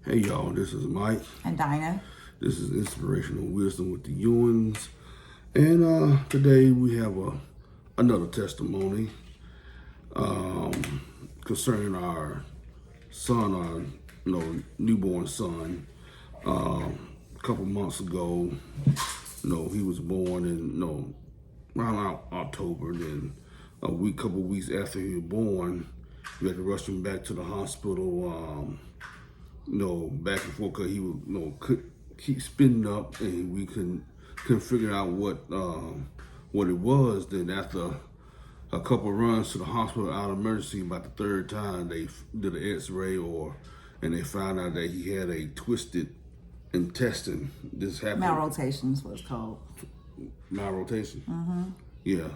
Hey y'all, this is Mike. And Dinah. This is Inspirational Wisdom with the Ewans. And today we have another testimony concerning our son, newborn son. A couple months ago, he was born in, around October. Then couple weeks after he was born, we had to rush him back to the hospital. Back and forth because he would, could keep spinning up, and we couldn't figure out what it was. Then after a couple of runs to the hospital out of emergency, about the third time they did an X-ray, and they found out that he had a twisted intestine. This happened. Malrotation is what it's called. Malrotation. Mm-hmm. Yeah,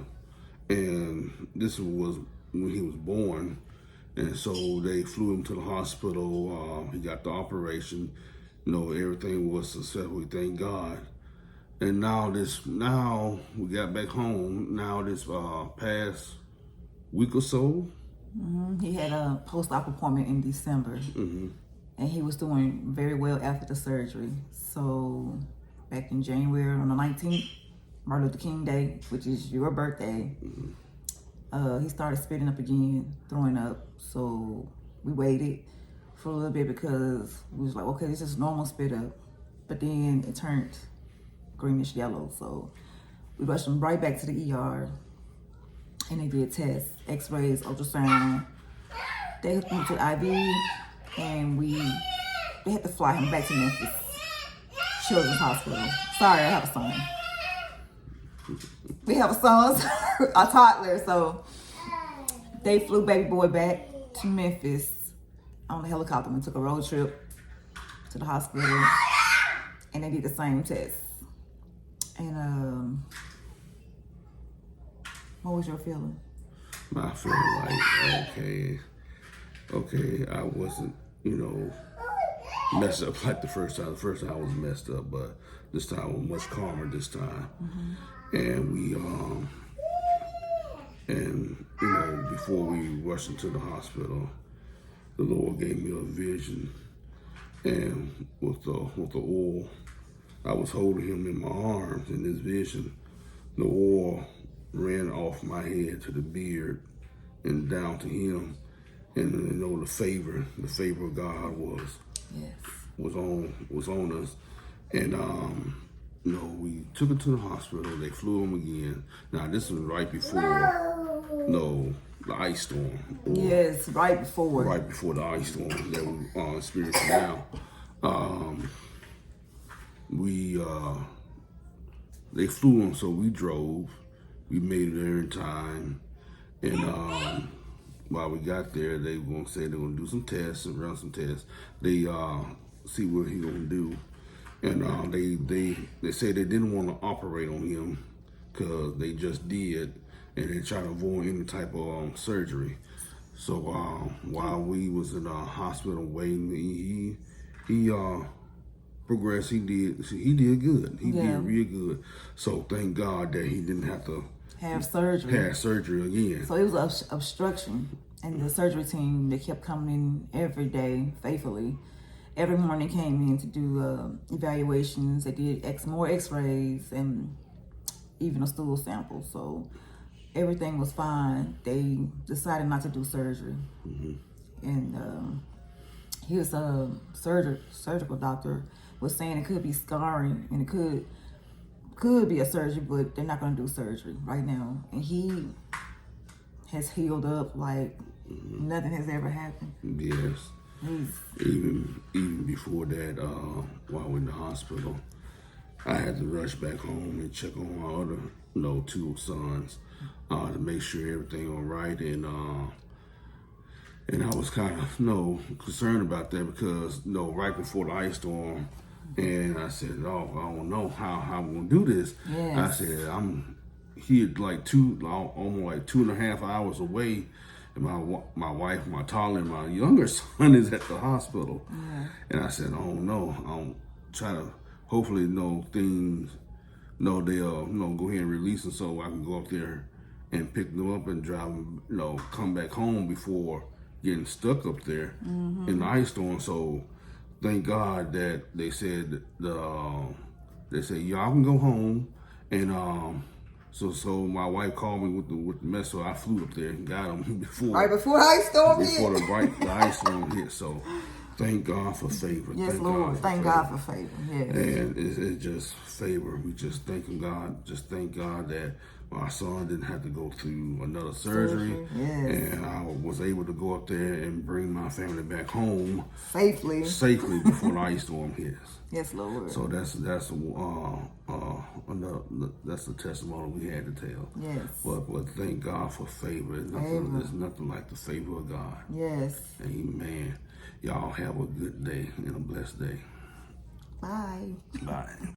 and this was when he was born. And so they flew him to the hospital. He got the operation. Everything was successful. Thank God. And now we got back home. Now this past week or so. Mm-hmm. He had a post-op appointment in December. Mm-hmm. And he was doing very well after the surgery. So back in January on the 19th, Martin Luther King Day, which is your birthday, he started spitting up again, throwing up. So we waited for a little bit because we was like, okay, this is normal spit up. But then it turned greenish yellow. So we rushed him right back to the ER, and they did tests, x-rays, ultrasound. They hooked him to IV, and they had to fly him back to Memphis Children's Hospital. Sorry, I have a son. We have a son, a toddler, so they flew baby boy back to Memphis on a helicopter and took a road trip to the hospital, and they did the same test. And what was your feeling? My feeling like, okay, I wasn't, messed up like the first time. The first time I was messed up, but this time I was much calmer this time. Mm-hmm. And before we rushed into the hospital, the Lord gave me a vision, and with the oil, I was holding him in my arms. In this vision, the oil ran off my head to the beard and down to him, and the favor of God was on us, and we took him to the hospital. They flew him again. Now this was right before the ice storm. Yes, right before. Right before the ice storm that we experiencing now. They flew him, so we drove. We made it there in time, and while we got there, they were gonna say they're gonna do some tests and run some tests. They see what he gonna do. And they said they didn't want to operate on him because they just did, and they tried to avoid any type of surgery. So while we was in the hospital waiting, he progressed. He did good. He did real good. So thank God that he didn't have to have surgery again. So it was obstruction, and the surgery team, they kept coming in every day faithfully. Every morning came in to do evaluations. They did more x-rays and even a stool sample. So everything was fine. They decided not to do surgery. Mm-hmm. And his surgical doctor was saying it could be scarring, and it could be a surgery, but they're not going to do surgery right now. And he has healed up like nothing has ever happened. Yes. Even before that, while we were in the hospital, I had to rush back home and check on my other, two sons, to make sure everything all right. And I was kind of, concerned about that because, right before the ice storm, and I said, I don't know how I'm gonna do this. Yes. I said, I'm here almost 2.5 hours away. My wife, my toddler, and my younger son is at the hospital. Yeah. And I said, I don't know. I'll try to hopefully things, they'll go ahead and release them so I can go up there and pick them up and drive them, come back home before getting stuck up there in the ice storm. So thank God that they said y'all can go home, and so my wife called me with the mess, so I flew up there and got them before Right before the ice storm before hit. the ice storm hit. So thank God for favor. Yes, thank Lord. God for Thank favor. God for favor. Yes. And it's just favor. We just thanking God. Just thank God that my son didn't have to go through another surgery. Yes. And I was able to go up there and bring my family back home Safely. before the ice storm hits. Yes, Lord. So that's a testimony we had to tell. Yes. But thank God for favor. There's nothing like the favor of God. Yes. Amen. Y'all have a good day and a blessed day. Bye. Bye.